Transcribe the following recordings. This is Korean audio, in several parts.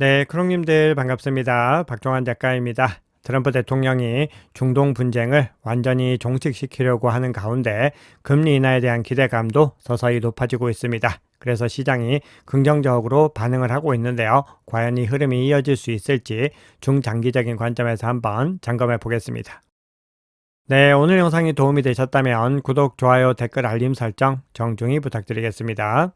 네, 크롱님들 반갑습니다. 박종환 작가입니다. 트럼프 대통령이 중동 분쟁을 완전히 종식시키려고 하는 가운데 금리 인하에 대한 기대감도 서서히 높아지고 있습니다. 그래서 시장이 긍정적으로 반응을 하고 있는데요. 과연 이 흐름이 이어질 수 있을지 중장기적인 관점에서 한번 점검해 보겠습니다. 네, 오늘 영상이 도움이 되셨다면 구독, 좋아요, 댓글, 알림 설정 정중히 부탁드리겠습니다.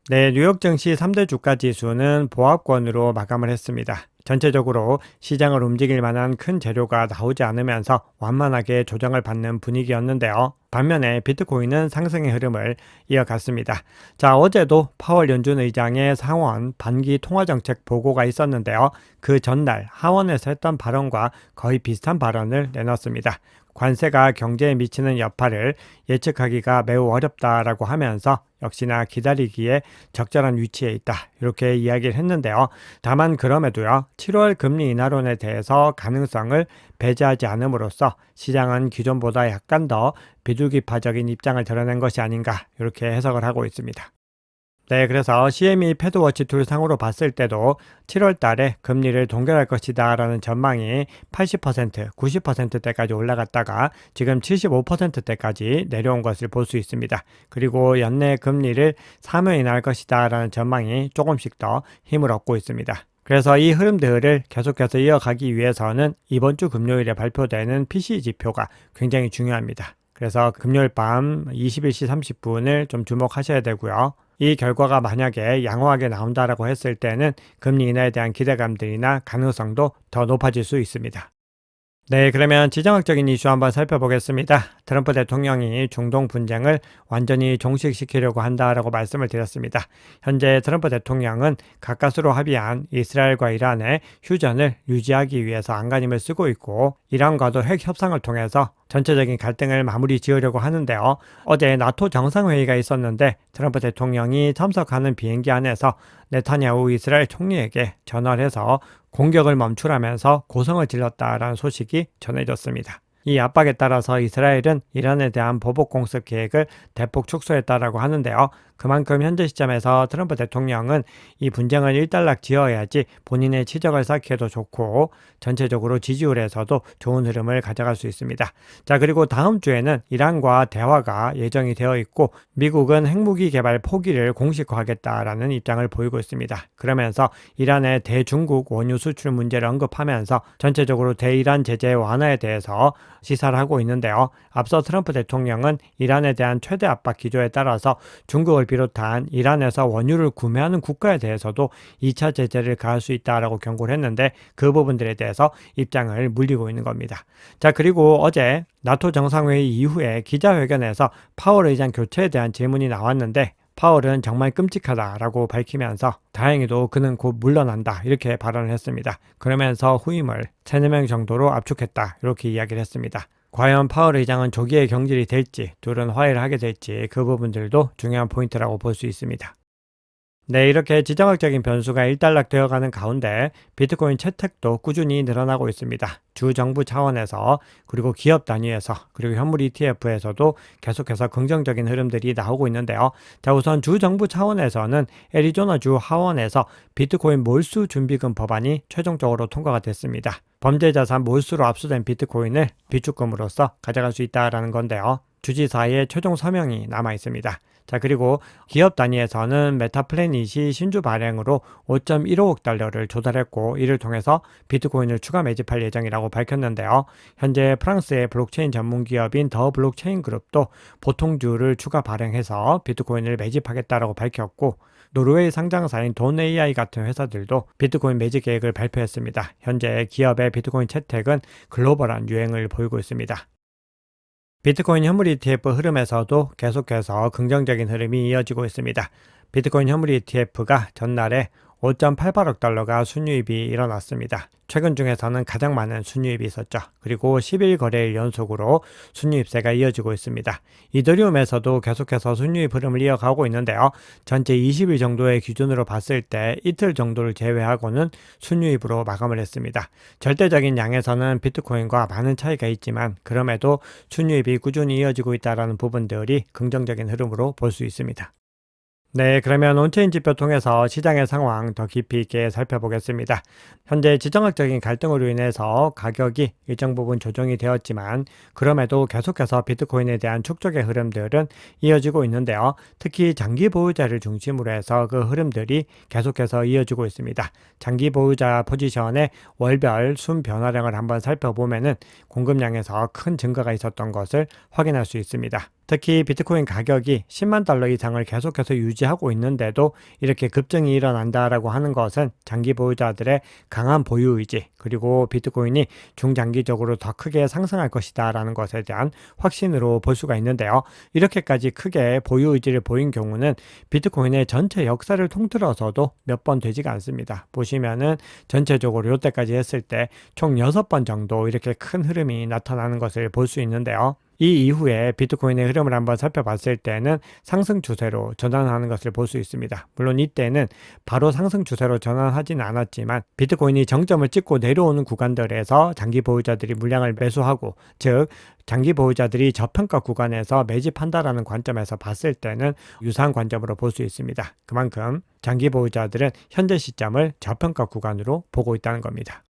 네, 뉴욕 증시 3대 주가 지수는 보합권으로 마감을 했습니다. 전체적으로 시장을 움직일 만한 큰 재료가 나오지 않으면서 완만하게 조정을 받는 분위기였는데요. 반면에 비트코인은 상승의 흐름을 이어갔습니다. 자, 어제도 파월 연준 의장의 상원 반기 통화정책 보고가 있었는데요. 그 전날 하원에서 했던 발언과 거의 비슷한 발언을 내놨습니다. 관세가 경제에 미치는 여파를 예측하기가 매우 어렵다라고 하면서 역시나 기다리기에 적절한 위치에 있다, 이렇게 이야기를 했는데요. 다만 그럼에도요, 7월 금리 인하론에 대해서 가능성을 배제하지 않음으로써 시장은 기존보다 약간 더 비둘기파적인 입장을 드러낸 것이 아닌가, 이렇게 해석을 하고 있습니다. 네, 그래서 CME 패드워치 툴 상으로 봤을 때도 7월 달에 금리를 동결할 것이다 라는 전망이 80%, 90%대까지 올라갔다가 지금 75%대까지 내려온 것을 볼 수 있습니다. 그리고 연내 금리를 3회 인하할 것이다 라는 전망이 조금씩 더 힘을 얻고 있습니다. 그래서 이 흐름들을 계속해서 이어가기 위해서는 이번 주 금요일에 발표되는 PCE 지표가 굉장히 중요합니다. 그래서 금요일 밤 21시 30분을 좀 주목하셔야 되고요. 이 결과가 만약에 양호하게 나온다라고 했을 때는 금리 인하에 대한 기대감들이나 가능성도 더 높아질 수 있습니다. 네, 그러면 지정학적인 이슈 한번 살펴보겠습니다. 트럼프 대통령이 중동 분쟁을 완전히 종식시키려고 한다라고 말씀을 드렸습니다. 현재 트럼프 대통령은 가까스로 합의한 이스라엘과 이란의 휴전을 유지하기 위해서 안간힘을 쓰고 있고, 이란과도 핵 협상을 통해서 전체적인 갈등을 마무리 지으려고 하는데요. 어제 나토 정상회의가 있었는데 트럼프 대통령이 참석하는 비행기 안에서 네타냐후 이스라엘 총리에게 전화를 해서 공격을 멈추라면서 고성을 질렀다라는 소식이 전해졌습니다. 이 압박에 따라서 이스라엘은 이란에 대한 보복 공습 계획을 대폭 축소했다라고 하는데요. 그만큼 현재 시점에서 트럼프 대통령은 이 분쟁을 일단락 지어야지 본인의 치적을 쌓기에도 좋고 전체적으로 지지율에서도 좋은 흐름을 가져갈 수 있습니다. 자, 그리고 다음 주에는 이란과 대화가 예정이 되어 있고 미국은 핵무기 개발 포기를 공식화하겠다라는 입장을 보이고 있습니다. 그러면서 이란의 대중국 원유 수출 문제를 언급하면서 전체적으로 대이란 제재 완화에 대해서 시사를 하고 있는데요. 앞서 트럼프 대통령은 이란에 대한 최대 압박 기조에 따라서 중국을 비롯한 이란에서 원유를 구매하는 국가에 대해서도 2차 제재를 가할 수 있다라고 경고를 했는데 그 부분들에 대해서 입장을 물리고 있는 겁니다. 자, 그리고 어제 나토 정상회의 이후에 기자회견에서 파월 의장 교체에 대한 질문이 나왔는데 파월은 정말 끔찍하다라고 밝히면서 다행히도 그는 곧 물러난다, 이렇게 발언을 했습니다. 그러면서 후임을 3, 4명 정도로 압축했다, 이렇게 이야기를 했습니다. 과연 파월 의장은 조기에 경질이 될지, 둘은 화해를 하게 될지 그 부분들도 중요한 포인트라고 볼 수 있습니다. 네, 이렇게 지정학적인 변수가 일단락되어가는 가운데 비트코인 채택도 꾸준히 늘어나고 있습니다. 주 정부 차원에서, 그리고 기업 단위에서, 그리고 현물 ETF에서도 계속해서 긍정적인 흐름들이 나오고 있는데요. 자, 우선 주 정부 차원에서는 애리조나주 하원에서 비트코인 몰수 준비금 법안이 최종적으로 통과가 됐습니다. 범죄자산 몰수로 압수된 비트코인을 비축금으로서 가져갈 수 있다라는 건데요. 주지사의 최종 서명이 남아 있습니다. 자, 그리고 기업 단위에서는 메타플래닛이 신주 발행으로 5.15억 달러를 조달했고, 이를 통해서 비트코인을 추가 매집할 예정이라고 밝혔는데요. 현재 프랑스의 블록체인 전문 기업인 더 블록체인 그룹도 보통주를 추가 발행해서 비트코인을 매집하겠다라고 밝혔고, 노르웨이 상장사인 돈 AI 같은 회사들도 비트코인 매집 계획을 발표했습니다. 현재 기업의 비트코인 채택은 글로벌한 유행을 보이고 있습니다. 비트코인 현물 ETF 흐름에서도 계속해서 긍정적인 흐름이 이어지고 있습니다. 비트코인 현물 ETF가 전날에 5.88억 달러가 순유입이 일어났습니다. 최근 중에서는 가장 많은 순유입이 있었죠. 그리고 10일 거래일 연속으로 순유입세가 이어지고 있습니다. 이더리움에서도 계속해서 순유입 흐름을 이어가고 있는데요. 전체 20일 정도의 기준으로 봤을 때 이틀 정도를 제외하고는 순유입으로 마감을 했습니다. 절대적인 양에서는 비트코인과 많은 차이가 있지만 그럼에도 순유입이 꾸준히 이어지고 있다는 부분들이 긍정적인 흐름으로 볼 수 있습니다. 네, 그러면 온체인 지표 통해서 시장의 상황 더 깊이 있게 살펴보겠습니다. 현재 지정학적인 갈등으로 인해서 가격이 일정 부분 조정이 되었지만 그럼에도 계속해서 비트코인에 대한 축적의 흐름들은 이어지고 있는데요. 특히 장기 보유자를 중심으로 해서 그 흐름들이 계속해서 이어지고 있습니다. 장기 보유자 포지션의 월별 순 변화량을 한번 살펴보면은 공급량에서 큰 증가가 있었던 것을 확인할 수 있습니다. 특히 비트코인 가격이 10만 달러 이상을 계속해서 유지하고 있는데도 이렇게 급등이 일어난다라고 하는 것은 장기 보유자들의 강한 보유 의지, 그리고 비트코인이 중장기적으로 더 크게 상승할 것이다 라는 것에 대한 확신으로 볼 수가 있는데요. 이렇게까지 크게 보유 의지를 보인 경우는 비트코인의 전체 역사를 통틀어서도 몇 번 되지가 않습니다. 보시면은 전체적으로 이때까지 했을 때 총 6번 정도 이렇게 큰 흐름이 나타나는 것을 볼 수 있는데요. 이 이후에 비트코인의 흐름을 한번 살펴봤을 때는 상승 추세로 전환하는 것을 볼 수 있습니다. 물론 이때는 바로 상승 추세로 전환하지는 않았지만 비트코인이 정점을 찍고 내려오는 구간들에서 장기 보유자들이 물량을 매수하고, 즉 장기 보유자들이 저평가 구간에서 매집한다라는 관점에서 봤을 때는 유사한 관점으로 볼 수 있습니다. 그만큼 장기 보유자들은 현재 시점을 저평가 구간으로 보고 있다는 겁니다.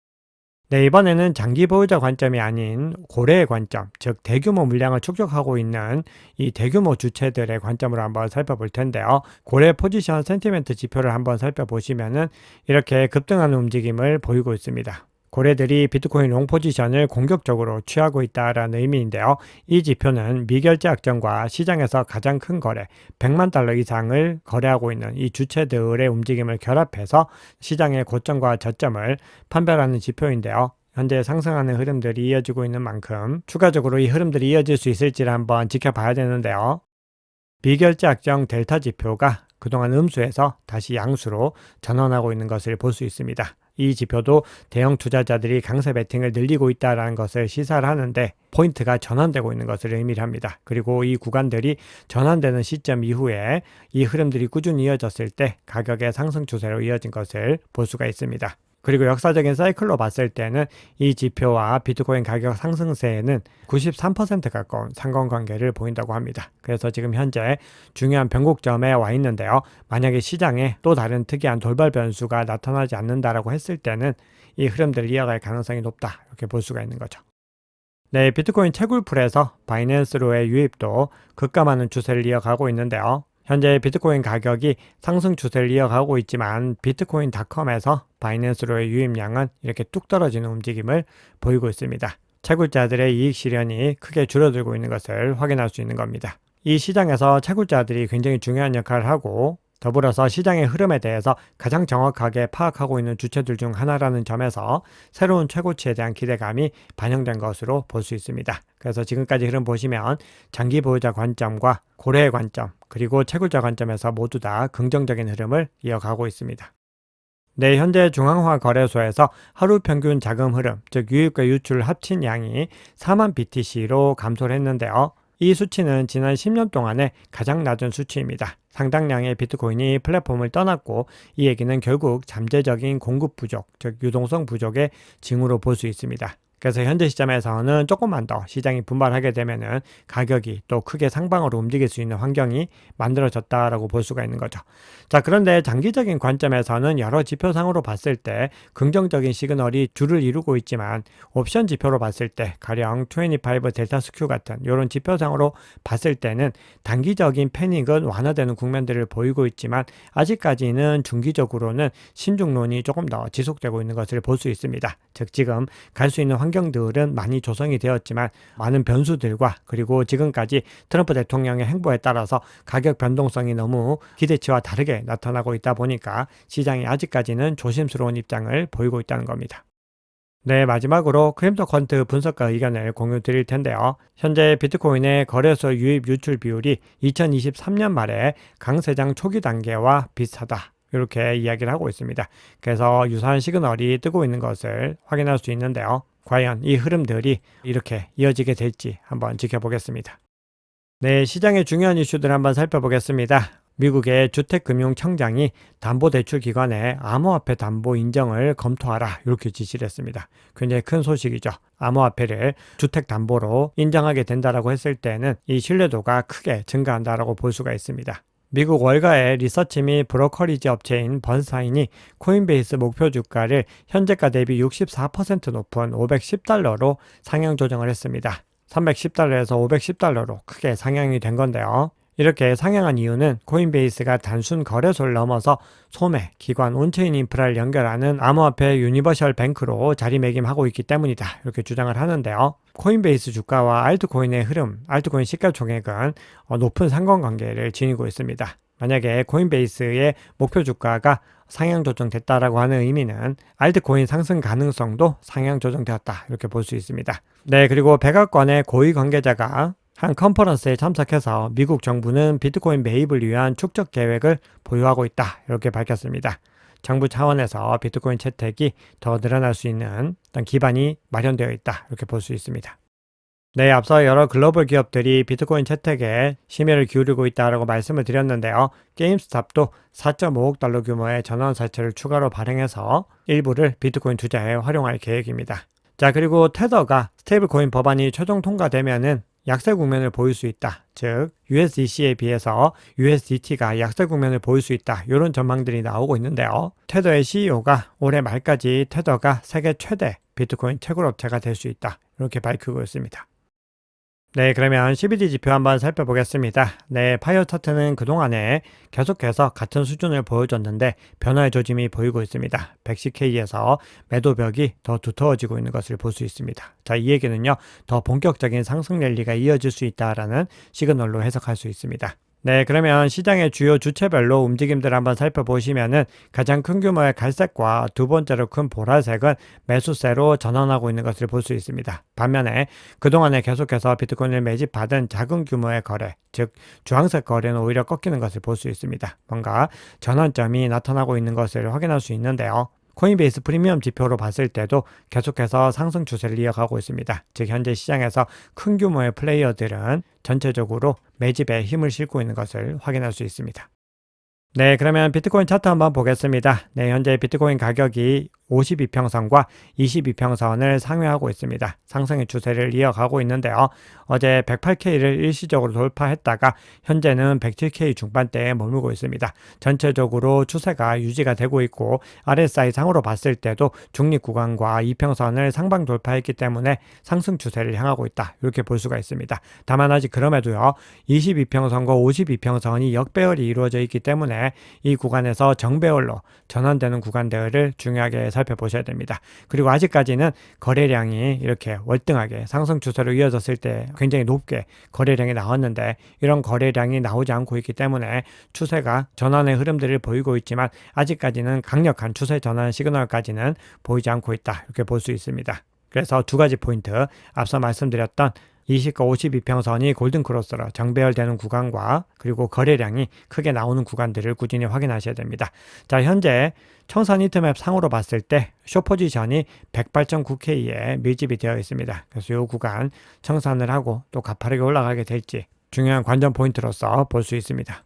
네, 이번에는 장기 보유자 관점이 아닌 고래의 관점, 즉 대규모 물량을 축적하고 있는 이 대규모 주체들의 관점으로 한번 살펴볼 텐데요. 고래 포지션 센티멘트 지표를 한번 살펴보시면은 이렇게 급등하는 움직임을 보이고 있습니다. 고래들이 비트코인 롱 포지션을 공격적으로 취하고 있다라는 의미인데요. 이 지표는 미결제 약정과 시장에서 가장 큰 거래, 100만 달러 이상을 거래하고 있는 이 주체들의 움직임을 결합해서 시장의 고점과 저점을 판별하는 지표인데요. 현재 상승하는 흐름들이 이어지고 있는 만큼 추가적으로 이 흐름들이 이어질 수 있을지를 한번 지켜봐야 되는데요. 미결제 약정 델타 지표가 그동안 음수에서 다시 양수로 전환하고 있는 것을 볼 수 있습니다. 이 지표도 대형 투자자들이 강세 베팅을 늘리고 있다는 것을 시사를 하는데 포인트가 전환되고 있는 것을 의미를 합니다. 그리고 이 구간들이 전환되는 시점 이후에 이 흐름들이 꾸준히 이어졌을 때 가격의 상승 추세로 이어진 것을 볼 수가 있습니다. 그리고 역사적인 사이클로 봤을 때는 이 지표와 비트코인 가격 상승세에는 93% 가까운 상관관계를 보인다고 합니다. 그래서 지금 현재 중요한 변곡점에 와 있는데요. 만약에 시장에 또 다른 특이한 돌발 변수가 나타나지 않는다라고 했을 때는 이 흐름들을 이어갈 가능성이 높다, 이렇게 볼 수가 있는 거죠. 네, 비트코인 채굴풀에서 바이낸스로의 유입도 급감하는 추세를 이어가고 있는데요. 현재 비트코인 가격이 상승 추세를 이어가고 있지만 비트코인닷컴에서 바이낸스로의 유입량은 이렇게 뚝 떨어지는 움직임을 보이고 있습니다. 채굴자들의 이익 실현이 크게 줄어들고 있는 것을 확인할 수 있는 겁니다. 이 시장에서 채굴자들이 굉장히 중요한 역할을 하고, 더불어서 시장의 흐름에 대해서 가장 정확하게 파악하고 있는 주체들 중 하나라는 점에서 새로운 최고치에 대한 기대감이 반영된 것으로 볼 수 있습니다. 그래서 지금까지 흐름 보시면 장기 보유자 관점과 고래의 관점, 그리고 채굴자 관점에서 모두 다 긍정적인 흐름을 이어가고 있습니다. 네, 현재 중앙화 거래소에서 하루 평균 자금 흐름, 즉 유입과 유출 합친 양이 4만 BTC로 감소를 했는데요. 이 수치는 지난 10년 동안의 가장 낮은 수치입니다. 상당량의 비트코인이 플랫폼을 떠났고, 이 얘기는 결국 잠재적인 공급 부족, 즉 유동성 부족의 징후로 볼 수 있습니다. 그래서 현재 시점에서는 조금만 더 시장이 분발하게 되면은 가격이 또 크게 상방으로 움직일 수 있는 환경이 만들어졌다라고 볼 수가 있는 거죠. 자, 그런데 장기적인 관점에서는 여러 지표상으로 봤을 때 긍정적인 시그널이 줄을 이루고 있지만, 옵션 지표로 봤을 때 가령 25 델타 스큐 같은 이런 지표상으로 봤을 때는 단기적인 패닉은 완화되는 국면들을 보이고 있지만 아직까지는 중기적으로는 신중론이 조금 더 지속되고 있는 것을 볼 수 있습니다. 즉 지금 갈 수 있는 환경들은 많이 조성이 되었지만 많은 변수들과, 그리고 지금까지 트럼프 대통령의 행보에 따라서 가격 변동성이 너무 기대치와 다르게 나타나고 있다 보니까 시장이 아직까지는 조심스러운 입장을 보이고 있다는 겁니다. 네, 마지막으로 크립토컨트 분석가 의견을 공유 드릴 텐데요. 현재 비트코인의 거래소 유입 유출 비율이 2023년 말에 강세장 초기 단계와 비슷하다, 이렇게 이야기를 하고 있습니다. 그래서 유사한 시그널이 뜨고 있는 것을 확인할 수 있는데요. 과연 이 흐름들이 이렇게 이어지게 될지 한번 지켜보겠습니다. 네, 시장의 중요한 이슈들 한번 살펴보겠습니다. 미국의 주택금융청장이 담보대출기관에 암호화폐 담보 인정을 검토하라, 이렇게 지시를 했습니다. 굉장히 큰 소식이죠. 암호화폐를 주택담보로 인정하게 된다라고 했을 때는 이 신뢰도가 크게 증가한다라고 볼 수가 있습니다. 미국 월가의 리서치 및 브로커리지 업체인 번사인이 코인베이스 목표 주가를 현재가 대비 64% 높은 510달러로 상향 조정을 했습니다. 310달러에서 510달러로 크게 상향이 된 건데요. 이렇게 상향한 이유는 코인베이스가 단순 거래소를 넘어서 소매, 기관, 온체인 인프라를 연결하는 암호화폐 유니버셜 뱅크로 자리매김하고 있기 때문이다. 이렇게 주장을 하는데요. 코인베이스 주가와 알트코인의 흐름, 알트코인 시가총액은 높은 상관관계를 지니고 있습니다. 만약에 코인베이스의 목표 주가가 상향 조정됐다라고 하는 의미는 알트코인 상승 가능성도 상향 조정되었다. 이렇게 볼 수 있습니다. 네, 그리고 백악관의 고위 관계자가 한 컨퍼런스에 참석해서 미국 정부는 비트코인 매입을 위한 축적 계획을 보유하고 있다. 이렇게 밝혔습니다. 정부 차원에서 비트코인 채택이 더 늘어날 수 있는 어떤 기반이 마련되어 있다. 이렇게 볼 수 있습니다. 네, 앞서 여러 글로벌 기업들이 비트코인 채택에 심혈을 기울이고 있다고 말씀을 드렸는데요. 게임스탑도 4.5억 달러 규모의 전환사채를 추가로 발행해서 일부를 비트코인 투자에 활용할 계획입니다. 자, 그리고 테더가 스테이블코인 법안이 최종 통과되면은 약세 국면을 보일 수 있다. 즉 USDC에 비해서 USDT가 약세 국면을 보일 수 있다. 이런 전망들이 나오고 있는데요. 테더의 CEO가 올해 말까지 테더가 세계 최대 비트코인 채굴 업체가 될 수 있다. 이렇게 밝히고 있습니다. 네, 그러면 CBD 지표 한번 살펴보겠습니다. 네, 파이어 차트는 그동안에 계속해서 같은 수준을 보여줬는데 변화의 조짐이 보이고 있습니다. 110K에서 매도벽이 더 두터워지고 있는 것을 볼 수 있습니다. 자, 이 얘기는요, 더 본격적인 상승 랠리가 이어질 수 있다라는 시그널로 해석할 수 있습니다. 네, 그러면 시장의 주요 주체별로 움직임들 한번 살펴보시면은 가장 큰 규모의 갈색과 두 번째로 큰 보라색은 매수세로 전환하고 있는 것을 볼 수 있습니다. 반면에 그동안에 계속해서 비트코인을 매집받은 작은 규모의 거래, 즉 주황색 거래는 오히려 꺾이는 것을 볼 수 있습니다. 뭔가 전환점이 나타나고 있는 것을 확인할 수 있는데요. 코인베이스 프리미엄 지표로 봤을 때도 계속해서 상승 추세를 이어가고 있습니다. 즉 현재 시장에서 큰 규모의 플레이어들은 전체적으로 매집에 힘을 싣고 있는 것을 확인할 수 있습니다. 네, 그러면 비트코인 차트 한번 보겠습니다. 네, 현재 비트코인 가격이 52평선과 22평선을 상회하고 있습니다. 상승의 추세를 이어가고 있는데요. 어제 108K를 일시적으로 돌파했다가 현재는 107K 중반대에 머물고 있습니다. 전체적으로 추세가 유지가 되고 있고 RSI 상으로 봤을 때도 중립 구간과 이평선을 상방 돌파했기 때문에 상승 추세를 향하고 있다. 이렇게 볼 수가 있습니다. 다만 아직 그럼에도요. 22평선과 52평선이 역배열이 이루어져 있기 때문에 이 구간에서 정배열로 전환되는 구간들을 중요하게 살펴보셔야 됩니다. 그리고 아직까지는 거래량이 이렇게 월등하게 상승 추세로 이어졌을 때 굉장히 높게 거래량이 나왔는데 이런 거래량이 나오지 않고 있기 때문에 추세가 전환의 흐름들을 보이고 있지만 아직까지는 강력한 추세 전환 시그널까지는 보이지 않고 있다. 이렇게 볼 수 있습니다. 그래서 두 가지 포인트, 앞서 말씀드렸던 20과 52평선이 골든크로스로 정배열되는 구간과 그리고 거래량이 크게 나오는 구간들을 꾸준히 확인하셔야 됩니다. 자, 현재 청산 히트맵 상으로 봤을 때 숏포지션이 108.9K에 밀집이 되어 있습니다. 그래서 이 구간 청산을 하고 또 가파르게 올라가게 될지 중요한 관전 포인트로서 볼 수 있습니다.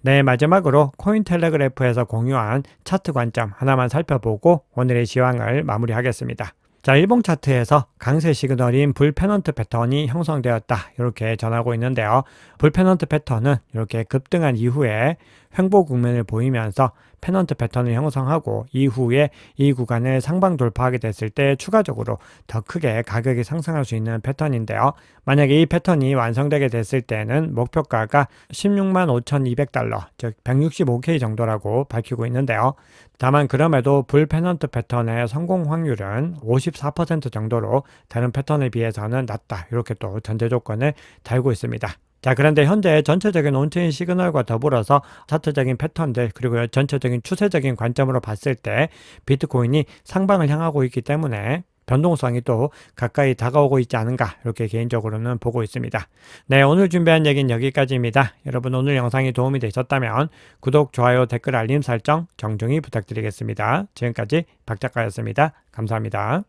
네, 마지막으로 코인텔레그래프에서 공유한 차트 관점 하나만 살펴보고 오늘의 시황을 마무리하겠습니다. 자, 일봉 차트에서 강세 시그널인 불 페넌트 패턴이 형성되었다. 이렇게 전하고 있는데요. 불 페넌트 패턴은 이렇게 급등한 이후에 횡보 국면을 보이면서 페넌트 패턴을 형성하고 이후에 이 구간을 상방 돌파하게 됐을 때 추가적으로 더 크게 가격이 상승할 수 있는 패턴인데요. 만약에 이 패턴이 완성되게 됐을 때는 목표가가 16만 5,200달러, 즉 165K 정도라고 밝히고 있는데요. 다만 그럼에도 불 페넌트 패턴의 성공 확률은 54% 정도로 다른 패턴에 비해서는 낮다. 이렇게 또 전제 조건을 달고 있습니다. 자, 그런데 현재 전체적인 온체인 시그널과 더불어서 차트적인 패턴들 그리고 전체적인 추세적인 관점으로 봤을 때 비트코인이 상방을 향하고 있기 때문에 변동성이 또 가까이 다가오고 있지 않은가 이렇게 개인적으로는 보고 있습니다. 네, 오늘 준비한 얘기는 여기까지입니다. 여러분 오늘 영상이 도움이 되셨다면 구독, 좋아요, 댓글, 알림 설정 정중히 부탁드리겠습니다. 지금까지 박 작가였습니다. 감사합니다.